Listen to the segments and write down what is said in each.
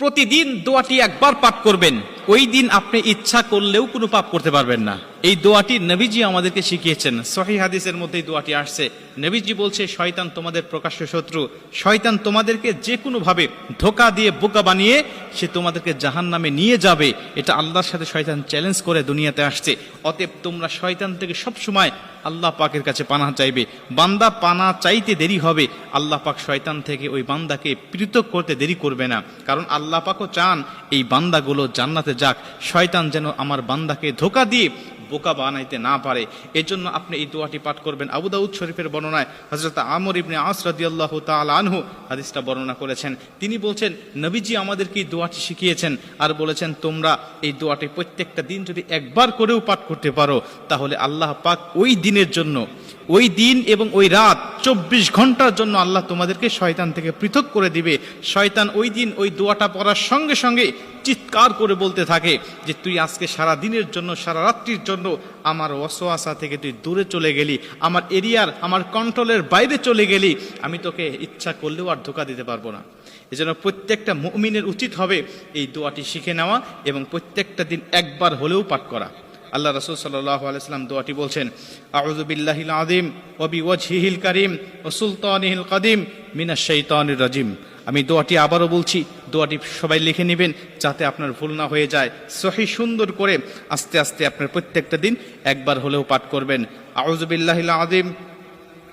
প্রতিদিন দোয়াটি একবার পাঠ করবেন, ওই দিন আপনি ইচ্ছা করলেও কোনো পাপ করতে পারবেন না। এই দোয়াটি নবীজি আমাদেরকে শিখিয়েছেন। সহিহ হাদিসের মধ্যে এই দোয়াটি আসছে। নবীজি বলছে, শয়তান তোমাদের প্রকাশ্য শত্রু। শয়তান তোমাদেরকে যে কোনো ভাবে ধোঁকা দিয়ে বোকা বানিয়ে সে তোমাদেরকে জাহান্নামে নিয়ে যাবে। এটা আল্লাহর সাথে শয়তান চ্যালেঞ্জ করে দুনিয়াতে আসছে। অতএব তোমরা শয়তান থেকে সবসময় আল্লাহ পাকের কাছে পানাহ চাইবে। বান্দা পানাহ চাইতে দেরি হবে, আল্লাহ পাক শয়তান থেকে ওই বান্দাকে পৃথক করতে দেরি করবে না। কারণ আল্লাহ পাকও চান এই বান্দাগুলো জান্নাতে যাক, শয়তান যেন আমার বান্দাকে ধোঁকা দিয়ে বোকা বানাইতে না পারে। এজন্য আপনি এই দোয়াটি পাঠ করবেন। আবু দাউদ শরীফের বর্ণনায় হযরত আমর ইবনে আস রাদিয়াল্লাহু তাআলা আনহু হাদিসটা বর্ণনা করেছেন। তিনি বলছেন, নবীজি আমাদেরকে এই দোয়াটি শিখিয়েছেন আর বলেছেন, তোমরা এই দোয়াটি প্রত্যেকটা দিন যদি একবার করেও পাঠ করতে পারো, তাহলে আল্লাহ পাক ওই দিনের জন্য, ওই দিন এবং ওই রাত 24 ঘন্টার জন্য আল্লাহ তোমাদেরকে শয়তান থেকে পৃথক করে দিবে। শয়তান ওই দিন ওই দোয়াটা পড়ার সঙ্গে সঙ্গে চিৎকার করে বলতে থাকে যে, তুই আজকে সারা দিনের জন্য, সারা রাত্রির জন্য আমার ওয়াসওয়াসা থেকে তুই দূরে চলে গেলি, আমার এরিয়ার, আমার কন্ট্রোলের বাইরে চলে গেলি, আমি তোকে ইচ্ছা করলেও আর ধোঁকা দিতে পারবো না। এজন্য প্রত্যেকটা মুমিনের উচিত হবে এই দোয়াটি শিখে নেওয়া এবং প্রত্যেকটা দিন একবার হলেও পাঠ করা। আল্লাহ রাসূল সাল্লাল্লাহু আলাইহি ওয়াসাল্লাম দোয়াটি বলছেন, আউযু বিল্লাহিল আযীম ওয়া বিওয়াজহিল কারীম ওয়া সুলতানিহিল কাদিম মিনাশ শাইতানির রাজিম। আমি দোয়াটি আবারও বলছি, দোয়াটি সবাই লিখে নেবেন যাতে আপনার ভুল না হয়ে যায়। সহিহ সুন্দর করে আস্তে আস্তে আপনার প্রত্যেকটা দিন একবার হলেও পাঠ করবেন। আউযু বিল্লাহিল আযীম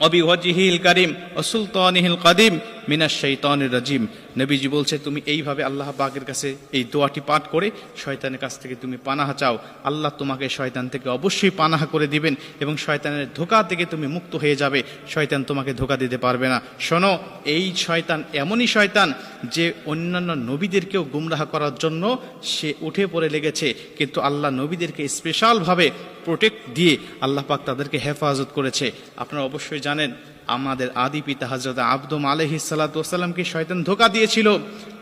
ওয়া বিওয়াজহিল কারীম ওয়া সুলতানিহিল কাদিম মিনাশ শাইতানির রাজিম। নবীজি বলছে, তুমি এইভাবে আল্লাহ পাকের কাছে এই দোয়াটি পাঠ করে শয়তানের কাছ থেকে তুমি পানাহ চাও, আল্লাহ তোমাকে শয়তান থেকে অবশ্যই পানাহ করে দিবেন এবং শয়তানের ধোঁকা থেকে তুমি মুক্ত হয়ে যাবে। শয়তান তোমাকে ধোঁকা দিতে পারবে না। শোনো, এই শয়তান এমনই শয়তান যে অন্যান্য নবীদেরকেও গুমরাহ করার জন্য সে উঠে পড়ে লেগেছে, কিন্তু আল্লাহ নবীদেরকে স্পেশালভাবে প্রোটেক্ট দিয়ে আল্লাহ পাক তাদেরকে হেফাজত করেছে। আপনারা অবশ্যই জানেন, আমাদের আদি পিতা হযরত আদম আলাইহিস সালাতু ওয়াস সালামকে শয়তান ধোঁকা দিয়েছিল।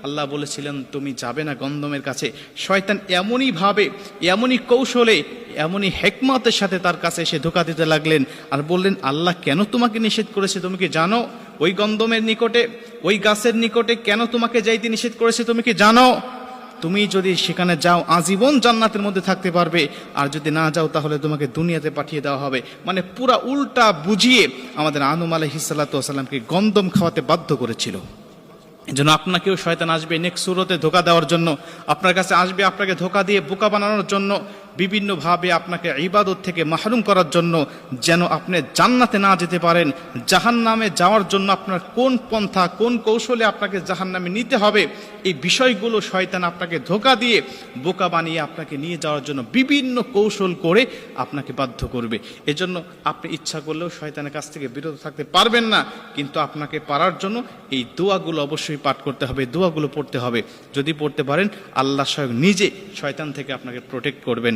আল্লাহ বলেছিলেন, তুমি যাবে না গন্ধমের কাছে। শয়তান এমনই ভাবে, এমনই কৌশলে, এমনই হিকমতের সাথে তার কাছে এসে ধোঁকা দিতে লাগলেন আর বললেন, আল্লাহ কেন তোমাকে নিষেধ করেছে তুমি কি জানো? ওই গন্ধমের নিকটে, ওই গাছের নিকটে কেন তোমাকে যাইতে নিষেধ করেছে তুমি কি জানো? তুমি যদি সেখানে যাও আজীবন জান্নাতের মধ্যে থাকতে পারবে, আর যদি না যাও তাহলে তোমাকে দুনিয়াতে পাঠিয়ে দেওয়া হবে। মানে পুরা উল্টা বুঝিয়ে আমাদের আদম আলাইহিস সালাতু ওয়াস সালামকে গন্ধম খাওয়াতে বাধ্য করেছিল। এজন্য আপনাকেও শয়তান আসবে নেক্সট সুরতে ধোঁকা দেওয়ার জন্য, আপনার কাছে আসবে আপনাকে ধোঁকা দিয়ে বোকা বানানোর জন্য, বিভিন্নভাবে আপনাকে ইবাদত থেকে মাহরুম করার জন্য, যেন আপনি জান্নাতে না যেতে পারেন। জাহান্নামে যাওয়ার জন্য আপনার কোন পন্থা, কোন কৌশলে আপনাকে জাহান্নামে নিতে হবে, এই বিষয়গুলো শয়তান আপনাকে ধোঁকা দিয়ে বোকা বানিয়ে আপনাকে নিয়ে যাওয়ার জন্য বিভিন্ন কৌশল করে আপনাকে বাধ্য করবে। এজন্য আপনি ইচ্ছা করলেও শয়তানের কাছ থেকে বিরত থাকতে পারবেন না, কিন্তু আপনাকে পারার জন্য এই দোয়াগুলো অবশ্যই পাঠ করতে হবে, দোয়াগুলো পড়তে হবে। যদি পড়তে পারেন, আল্লাহ স্বয়ং নিজে শয়তান থেকে আপনাকে প্রোটেক্ট করবেন।